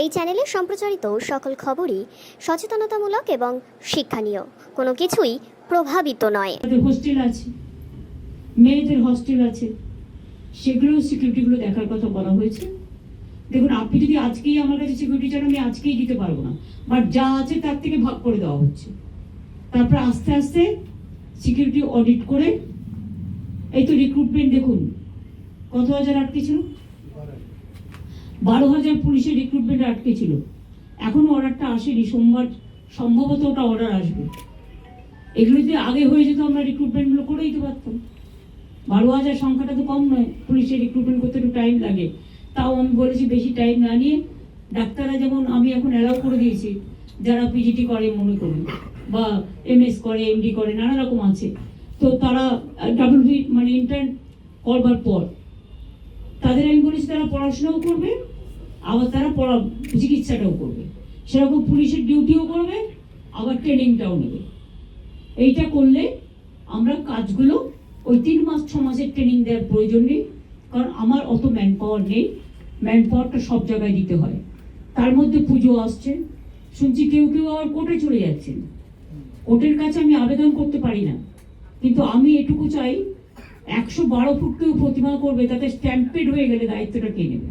এই চ্যানেলে সম্প্রচারিত সকল খবরই সচেতনতামূলক এবং শিক্ষণীয়, কোনো কিছুই প্রভাবিত নয়। হোস্টেল আছে, মেয়েদের হোস্টেল আছে, সেগুলো সিকিউরিটিগুলো দেখার কথা বলা হয়েছে। দেখুন, আপনি যদি আজকেই আমার কাছে সিকিউরিটি চান, আমি আজকেই দিতে পারবো না, বাট যা আছে তার থেকে ভাগ করে দেওয়া হচ্ছে। তারপর আস্তে আস্তে সিকিউরিটি অডিট করে, এই তো রিক্রুটমেন্ট দেখুন কত হাজার আটকে ছিল, 12,000 পুলিশের রিক্রুটমেন্ট আটকে ছিল। এখনো অর্ডারটা আসেনি, সোমবার সম্ভবত ওটা অর্ডার আসবে। এগুলো যদি আগে হয়ে যেত আমরা রিক্রুটমেন্টগুলো করে দিতে পারতাম। 12,000 সংখ্যাটা তো কম নয়, পুলিশের রিক্রুটমেন্ট করতে একটু টাইম লাগে। তাও আমি বলেছি বেশি টাইম না নিয়ে, ডাক্তাররা যেমন আমি এখন অ্যালাউ করে দিয়েছি, যারা পিজিটি করে মনে করুন, বা এমএস করে, এমডি করে, নানা রকম আছে, তো তারা ডাব্লিউবি মানে ইন্টার্ন করবার পর তাদের আমি বলেছি তারা পড়াশোনাও করবে, আবার তারা চিকিৎসাটাও করবে, সেরকম পুলিশের ডিউটিও করবে, আবার ট্রেনিংটাও নেবে। এইটা করলে আমরা কাজগুলো ওই 3 মাস 6 মাসের ট্রেনিং দেওয়ার প্রয়োজন নেই, কারণ আমার অত ম্যান পাওয়ার নেই। ম্যান পাওয়ারটা সব জায়গায় দিতে হয়। তার মধ্যে পুজো আসছে, শুনছি কেউ কেউ আবার কোর্টে চলে যাচ্ছেন। কোর্টের কাছে আমি আবেদন করতে পারি না, কিন্তু আমি এটুকু চাই 112 ফুট কেউ প্রতিমা করবে, তাতে স্ট্যাম্পেড হয়ে গেলে দায়িত্বটা কে নেবে?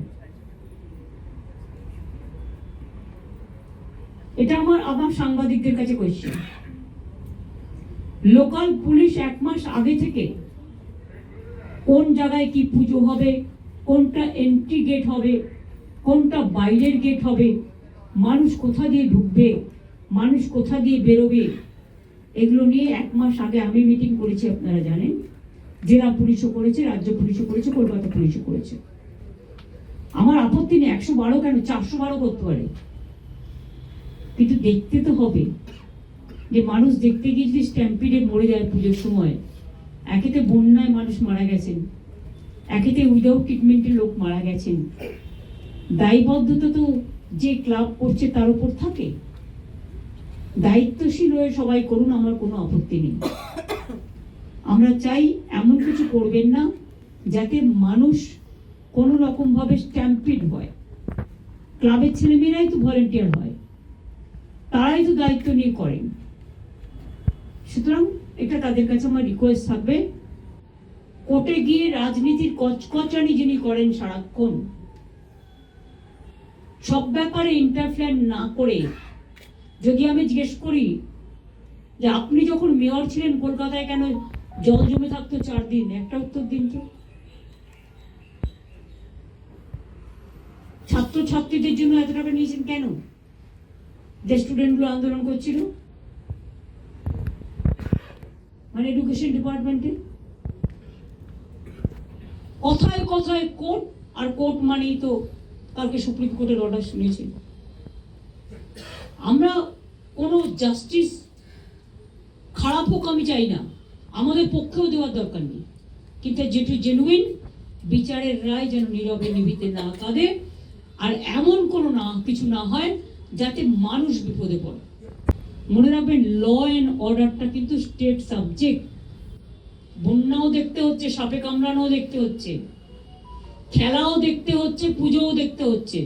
এটা আমার সাংবাদিকদের কাছে কোয়েশ্চেন। লোকাল পুলিশ 1 মাস আগে থেকে কোন জায়গায় কি পুজো হবে, কোনটা এন্ট্রি গেট হবে, কোনটা বাইরের গেট হবে, মানুষ কোথা দিয়ে ঢুকবে, মানুষ কোথা দিয়ে বেরোবে, এগুলো নিয়ে 1 মাস আগে আমি মিটিং করেছি। আপনারা জানেন, জেলা পুলিশও করেছে, রাজ্য পুলিশও করেছে, কলকাতা পুলিশও করেছে। আমার আপত্তি নেই, 112 কেন, 412 করতে পারে, কিন্তু দেখতে তো হবে যে মানুষ দেখতে গিয়ে যদি স্ট্যাম্পিডে মরে যায় পুজোর সময়। একেতে বন্যায় মানুষ মারা গেছেন, একেতে উইদাউট ট্রিটমেন্টে লোক মারা গেছেন। দায়বদ্ধতা তো যে ক্লাব করছে তার উপর থাকে। দায়িত্বশীল হয়ে সবাই করুন, আমার কোনো আপত্তি নেই। আমরা চাই এমন কিছু করবেন না যাতে মানুষ কোনো রকম ভাবে স্ট্যাম্পিড হয়। ক্লাবের ছেলেমেয়েরাই তো ভলেন্টিয়ার হয়, তারাই তো দায়িত্ব নিয়ে করেন। সুতরাং এটা তাদের কাছে আমার রিকোয়েস্ট থাকবে, কোর্টে গিয়ে রাজনীতির কচকচানি যিনি করেন সারাক্ষণ, সব ব্যাপারে ইন্টারফেয়ার না করে, যদি আমি জিজ্ঞেস করি যে আপনি যখন মেয়র ছিলেন কলকাতায় কেন জল জমে থাকতো 4 দিন, একটা উত্তর দিন তো। ছাত্রছাত্রীদের জন্য এত টাকা নিয়েছেন কেন, যে স্টুডেন্টগুলো আন্দোলন করছিল, মানে এডুকেশন ডিপার্টমেন্টে? কথায় কথায় কোর্ট, আর কোর্ট মানেই তো কালকে সুপ্রিম কোর্টের অর্ডার শুনেছি। আমরা কোনো জাস্টিস খারাপ হোক আমি চাই না, আমাদের পক্ষেও দেওয়ার দরকার নেই, কিন্তু যেটু জেনুইন বিচারের রায় যেন নীরবে নিভিতে না কাঁদে, আর এমন কোনো কিছু না হয় যাতে মানুষ বিপদে পড়ে। মনে রাখবেন, ল অ্যান্ড অর্ডারটা কিন্তু স্টেট সাবজেক্ট। বন্যাও দেখতে হচ্ছে, সাপে কামড়ানোও দেখতে হচ্ছে, খেলাও দেখতে হচ্ছে, পুজোও দেখতে হচ্ছে,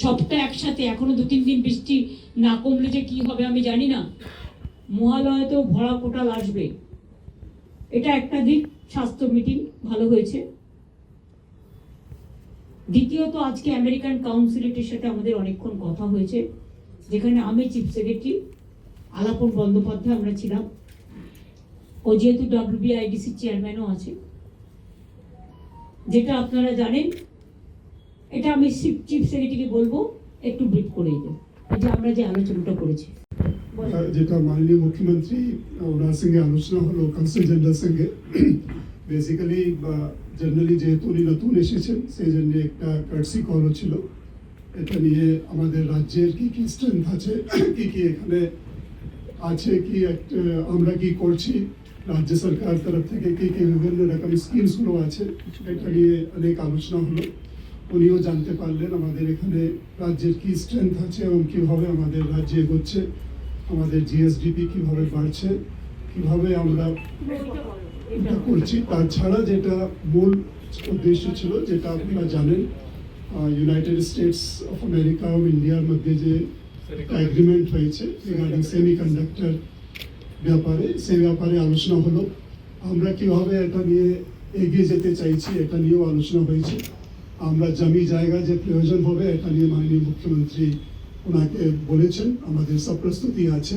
সবটা একসাথে। এখনো 2-3 দিন বৃষ্টি না কমলে যে কি হবে আমি জানি না। মহালয়াতেও ভরা কোটাল আসবে, এটা একটা দিক। স্বাস্থ্য মিটিং ভালো হয়েছে। দ্বিতীয়ত, আজকে আমেরিকান কাউন্সিলেটের সাথে আমাদের অনেকক্ষণ কথা হয়েছে, যেখানে আমি চিফ সেক্রেটারি, আলাপন বন্দ্যোপাধ্যায় আমরা ছিলাম, ও যেহেতু WBIDC চেয়ারম্যানও আছে। যেটা আপনারা জানেন, এটা আমি চিফ সেক্রেটারিকে বলবো একটু ব্রিফ করে দিতে, যে আমরা যে আলোচনাটা করেছি। যেটা মাননীয় মুখ্যমন্ত্রী ওনার সঙ্গে আলোচনা হলো কাউন্সিল জেনারেল সঙ্গে, বেসিক্যালি জেনারেলি যেহেতু উনি নতুন এসেছেন সেই জন্য একটা কার্টসি কল হচ্ছিল। এটা নিয়ে আমাদের রাজ্যের কি কি স্ট্রেংথ আছে, কি কি এখানে আছে, কি আমরা কি করছি, রাজ্য সরকার তরফ থেকে কি কি বিভিন্ন রকম স্কিমসগুলো আছে, এটা নিয়ে অনেক আলোচনা হলো। উনিও জানতে পারলেন আমাদের এখানে রাজ্যের কি স্ট্রেংথ আছে এবং কীভাবে আমাদের রাজ্যে এগোচ্ছে, আমাদের জিএসডিপি কীভাবে বাড়ছে, কীভাবে আমরা এটা করছি। তাছাড়া যেটা মূল উদ্দেশ্য ছিল, যেটা আপনারা জানেন, ইউনাইটেড স্টেটস অফ আমেরিকা ও ইন্ডিয়ার মধ্যে যে এগ্রিমেন্ট হয়েছে রিগার্ডিং সেমিকন্ডাক্টর ব্যাপারে, সেই ব্যাপারে আলোচনা হলো। আমরা কিভাবে এটা নিয়ে এগিয়ে যেতে চাইছি এটা নিয়েও আলোচনা হয়েছে। আমরা জমি জায়গা যে প্রয়োজন হবে এটা নিয়ে মাননীয় মুখ্যমন্ত্রী ওনাকে বলেছেন, আমাদের সব প্রস্তুতি আছে।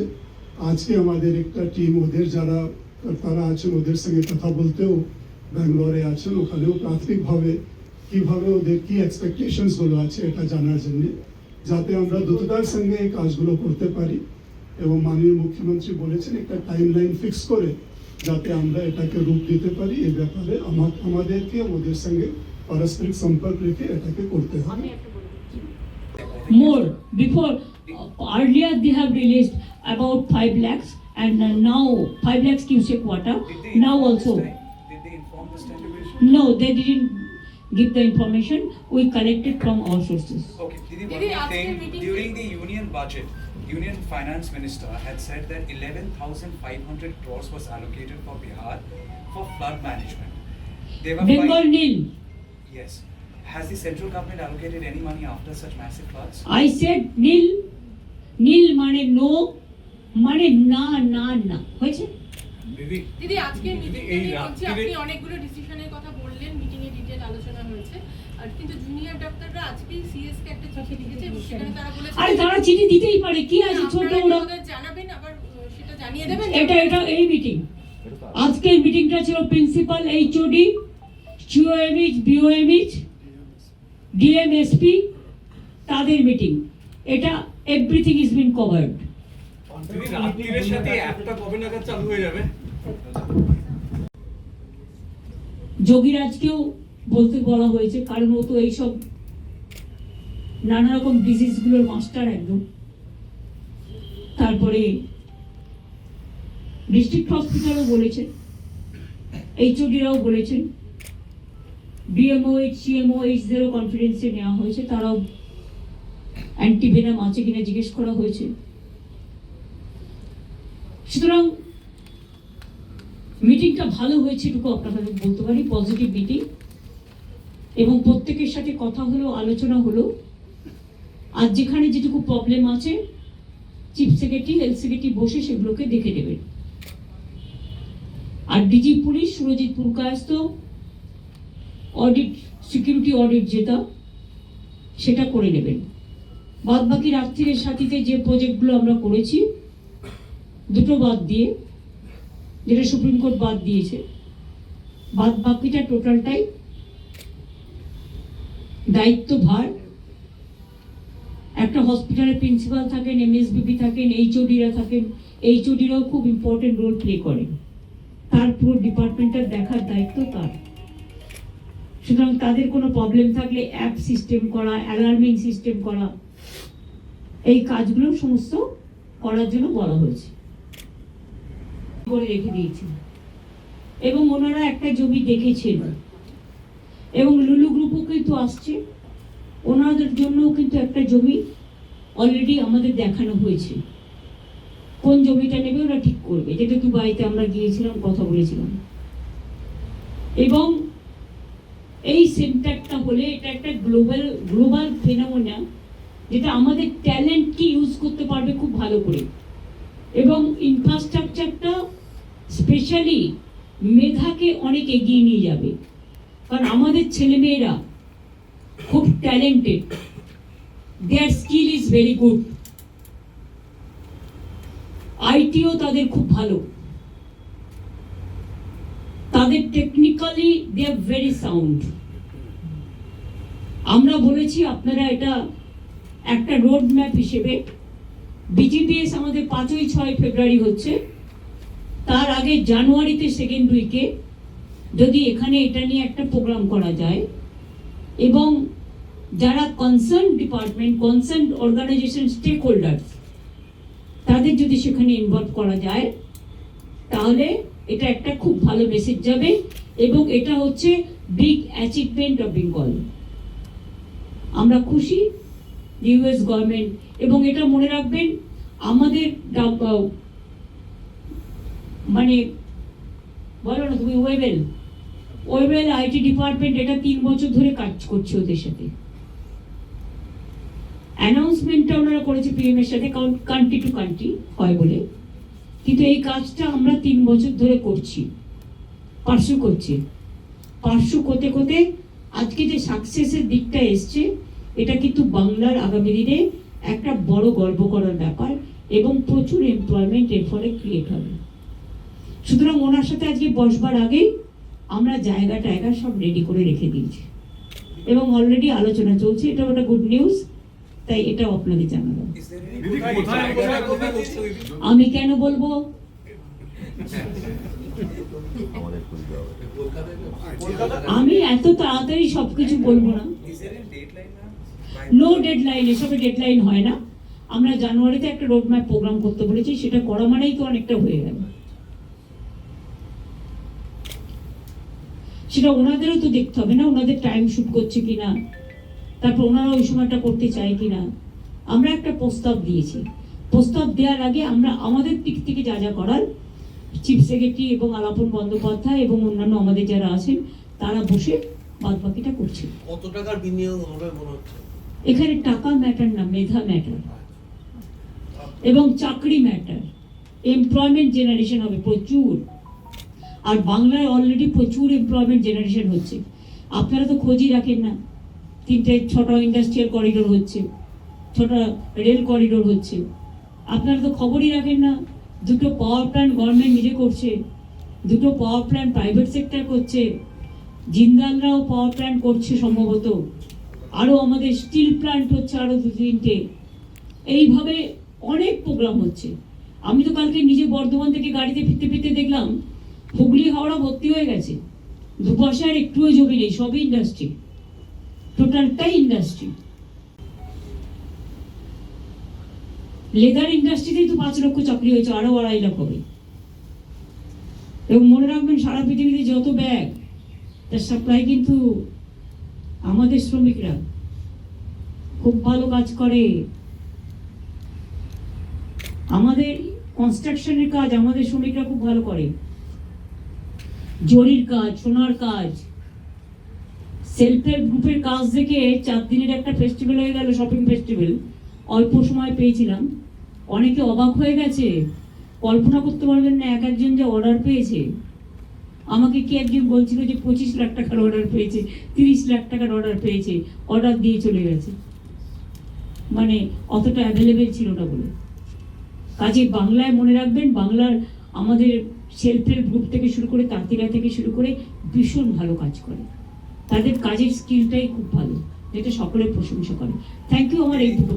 আজকে আমাদের একটা টিম ওদের যারা তারা আছেন ওদের সঙ্গে কথা বলতেও ব্যাঙ্গালোরে আছেন, ওখানেও প্রাথমিকভাবে কিভাবে ওদের কি এক্সপেকটেশনস গুলো আছে এটা জানার জন্য, যাতে আমরা দ্রুততার সঙ্গে এই কাজগুলো করতে পারি। এবং মাননীয় মুখ্যমন্ত্রী বলেছেন একটা টাইমলাইন ফিক্স করে যাতে আমরা এটাকে রূপ দিতে পারি। এই ব্যাপারে আমাদেরকে ওদের সঙ্গে পারস্পরিক সম্পর্ক রেখে এটাকে করতে হবে। More before earlier they have released about 5 lakhs and now 5 lakhs cubic water. Now also Did they inform this time division? no, they didn't give the information. We collected from all sources. Okay, Didi, one Didi, more after thing. meeting- During the union budget, Union Finance Minister had said that 11,500 crores was allocated for Bihar for flood management. They were Bengal fighting- nil. Yes. Has the central government allocated any money after such massive floods? I said nil. Nil মানে no, মানে না না না হয়েছে। দিদি আজকে meeting এই নিয়ে বলছি, রাত্রিরে- আপনি অনেকগুলো ডিসিশনের কথা বললেন, মিটিং এ ডিটেইল আলোচনা হয়েছে। আর কিন্তু জুনিয়র ডাক্তাররা আজকেই সিএস কে একটা চিঠি লিখেছে এবং সেখানে তারা বলেছে আরে তারা চিঠি দিতেই পারে, কি আছে ছোট ওরা। ওদের জানাবেন, আবার সেটা জানিয়ে দেবেন। এটা এই মিটিং, আজকের মিটিংটা ছিল প্রিন্সিপাল, এইচওডি, সিওএমএইচ, বিওএমএইচ, ডিএমএসপি তাদের মিটিং। এটা এভরিথিং ইজ বিন কভার্ড। দিদি, রাত্রিরের সাথে অ্যাপটা কবে নাগাদ চালু হয়ে যাবে? যোগীরাজকেও বলতে বলা হয়েছে, কারণ ও তো এইসব নানা রকম ডিজিজগুলোর মাস্টার একদম। তারপরে ডিস্ট্রিক্ট হসপিটালও বলেছেন, এইচওডিরাও বলেছেন, ডিএমওএইচ, সিএমওএইচদেরও কনফিডেন্সে নেওয়া হয়েছে, তারাও অ্যান্টিভেনাম আছে কিনা জিজ্ঞেস করা হয়েছে। সুতরাং মিটিংটা ভালো হয়েছে এটুকু আপনাদের বলতে পারি, পজিটিভ মিটিং। এবং প্রত্যেকের সাথে কথা হলো, আলোচনা হলো। আর যেখানে যেটুকু প্রবলেম আছে চিফ সেক্রেটারি, হেলথ সেক্রেটারি বসে সেগুলোকে দেখে নেবেন। আর DG police Surajit Purkayastha audit, security audit যেটা সেটা করে নেবেন। বাদ বাকি রাত্রির সাথীতে যে প্রজেক্টগুলো আমরা করেছি, দুটো বাদ দিয়ে, যেটা সুপ্রিম কোর্ট বাদ দিয়েছে, বাদ বাকিটা টোটালটাই দায়িত্বভার একটা হসপিটালের প্রিন্সিপাল থাকেন, এমএসবিপি থাকেন, এইচওডিরা থাকেন। এইচওডিরাও খুব ইম্পর্টেন্ট রোল প্লে করেন, তার পুরো ডিপার্টমেন্টের দেখার দায়িত্ব তার। সুতরাং তাদের কোনো প্রবলেম থাকলে অ্যাপ সিস্টেম করা, অ্যালার্মিং সিস্টেম করা, এই কাজগুলো সমস্ত করার জন্য বলা হয়েছে, করে রেখে দিয়েছি। এবং ওনারা একটা জমি দেখেছেন, এবং লুলু গ্রুপও কিন্তু আসছে, ওনাদের জন্যও কিন্তু একটা জমি অলরেডি আমাদের দেখানো হয়েছে। কোন জমিটা নেবে ওরা ঠিক করবে, যেটা দুবাইতে আমরা গিয়েছিলাম, কথা বলেছিলাম। এবং এই সেন্টারটা হলে এটা একটা গ্লোবাল ফেনোমেনা, যেটা আমাদের ট্যালেন্টকে ইউজ করতে পারবে খুব ভালো করে। এবং ইনফ্রাস্ট্রাকচারটা স্পেশালি মেধাকে অনেক এগিয়ে নিয়ে যাবে, কারণ আমাদের ছেলেমেয়েরা খুব talented, their skill is very good, আইটিও তাদের খুব ভালো, তাদের technically they are very sound. আমরা বলেছি আপনারা এটা একটা রোড ম্যাপ হিসেবে, বিজিপিএস আমাদের 5-6 ফেব্রুয়ারি হচ্ছে, তার আগে জানুয়ারিতে সেকেন্ড উইকে যদি এখানে এটা নিয়ে একটা প্রোগ্রাম করা যায়, এবং যারা concern department, concern organization, stakeholders, তাদের যদি সেখানে ইনভলভ করা যায়, তাহলে এটা একটা খুব ভালো মেসেজ যাবে। এবং এটা হচ্ছে বিগ অ্যাচিভমেন্ট অফ বেঙ্গল। আমরা খুশি ইউএস গভর্নমেন্ট, এবং এটা মনে রাখবেন আমাদের মানে বলো না তুমি, ওয়েবেল আইটি ডিপার্টমেন্ট এটা 3 বছর ধরে কাজ করছে ওদের সাথে, অ্যানাউন্সমেন্টটা ওনারা করেছে পিএম এর সাথে, কারণ কান্ট্রি টু কান্ট্রি হয় বলে, কিন্তু এই কাজটা আমরা 3 বছর ধরে করছি, পার্সু করতে করতে আজকে যে সাকসেসের দিকটা এসছে, এটা কিন্তু বাংলার আগামী দিনে একটা বড় গর্ব করার ব্যাপার, এবং প্রচুর এমপ্লয়মেন্ট এর ফলে ক্রিয়েট হবে। সুতরাং ওনার সাথে আজকে বসবার আগেই আমরা জায়গা টায়গা সব রেডি করে রেখে দিয়েছি, এবং অলরেডি আলোচনা চলছে। এটা একটা গুড নিউজ, তাই এটাও আপনাদের জানালাম। Is there any দিদি কোথায় কোথায় কোথায় বলছো দিদি? আমি কেন বলবো? কলকাতায় আমি এত তাড়াতাড়ি সবকিছু বলবো না। is there any deadline, ma'am? By no deadline, এসবে ডেডলাইন হয় না। আমরা জানুয়ারিতে একটা রোড ম্যাপ প্রোগ্রাম করতে বলেছি, সেটা করা মানেই তো অনেকটা হয়ে গেল। সেটা ওনাদেরও তো দেখতে হবে না, ওনাদের টাইম শুট করছে কিনা, তারপর ওনারা ওই সময়টা করতে চায় কিনা। আমরা একটা প্রস্তাব দিয়েছি, প্রস্তাব দেওয়ার আগে আমরা আমাদের দিক থেকে যা যা করার, চিফ সেক্রেটারি এবং আলাপন বন্দ্যোপাধ্যায় এবং অন্যান্য আমাদের যারা আছেন তারা বসে বাদ বাকিটা করছে। কত টাকার বিনিয়োগ হবে মনে হচ্ছে? এখানে টাকা ম্যাটার না, মেধা ম্যাটার এবং চাকরি ম্যাটার। এমপ্লয়মেন্ট জেনারেশন হবে প্রচুর, আর বাংলায় অলরেডি প্রচুর এমপ্লয়মেন্ট জেনারেশন হচ্ছে। আপনারা তো খোঁজই রাখেন না। 6টা ইন্ডাস্ট্রিয়াল করিডোর হচ্ছে, 6টা রেল করিডোর হচ্ছে, আপনারা তো খবরই রাখেন না। 2টো পাওয়ার প্ল্যান্ট গভর্নমেন্ট নিজে করছে, 2টো পাওয়ার প্ল্যান্ট প্রাইভেট সেক্টর করছে, জিন্দালরাও পাওয়ার প্ল্যান্ট করছে সম্ভবত, আরও আমাদের স্টিল প্ল্যান্ট হচ্ছে আরও 2-3টে। এইভাবে অনেক প্রোগ্রাম হচ্ছে। আমি তো কালকে নিজে বর্ধমান থেকে গাড়িতে ফিরতে ফিরতে দেখলাম হুগলি হাওড়া ভর্তি হয়ে গেছে, 2 পয়সার একটুও জমি নেই, সবই ইন্ডাস্ট্রি, টোটালটাই ইন্ডাস্ট্রি। লেদার ইন্ডাস্ট্রিতেই তো 5 লক্ষ চাকরি হয়েছে, আরো 2.5 লাখ হবে। এবং মনে রাখবেন, সারা পৃথিবীতে যত ব্যাগ, তার সাপ্লাই কিন্তু আমাদের শ্রমিকরা খুব ভালো কাজ করে। আমাদের কনস্ট্রাকশনের কাজ আমাদের শ্রমিকরা খুব ভালো করে, জরির কাজ, সোনার কাজ। সেলফ হেল্প গ্রুপের কাজ দেখে 4 দিনের একটা ফেস্টিভ্যাল হয়ে গেল, শপিং ফেস্টিভ্যাল, অল্প সময় পেয়েছিলাম। অনেকে অবাক হয়ে গেছে, কল্পনা করতে পারবেন না এক একজন যে অর্ডার পেয়েছে। আমাকে কি একজন বলছিল যে 25 লাখ টাকার অর্ডার পেয়েছে, 30 লাখ টাকার অর্ডার পেয়েছে, অর্ডার দিয়ে চলে গেছে। মানে অতটা অ্যাভেলেবেল ছিল না বলে। কাজে বাংলায় মনে রাখবেন, বাংলার আমাদের সেলফ হেল্প গ্রুপ থেকে শুরু করে তাঁতিরা থেকে শুরু করে ভীষণ ভালো কাজ করে। তাদের কাজের স্কিলটাই খুব ভালো, যেটা সকলের প্রশংসা করে। Thank you. আমার এই দুটো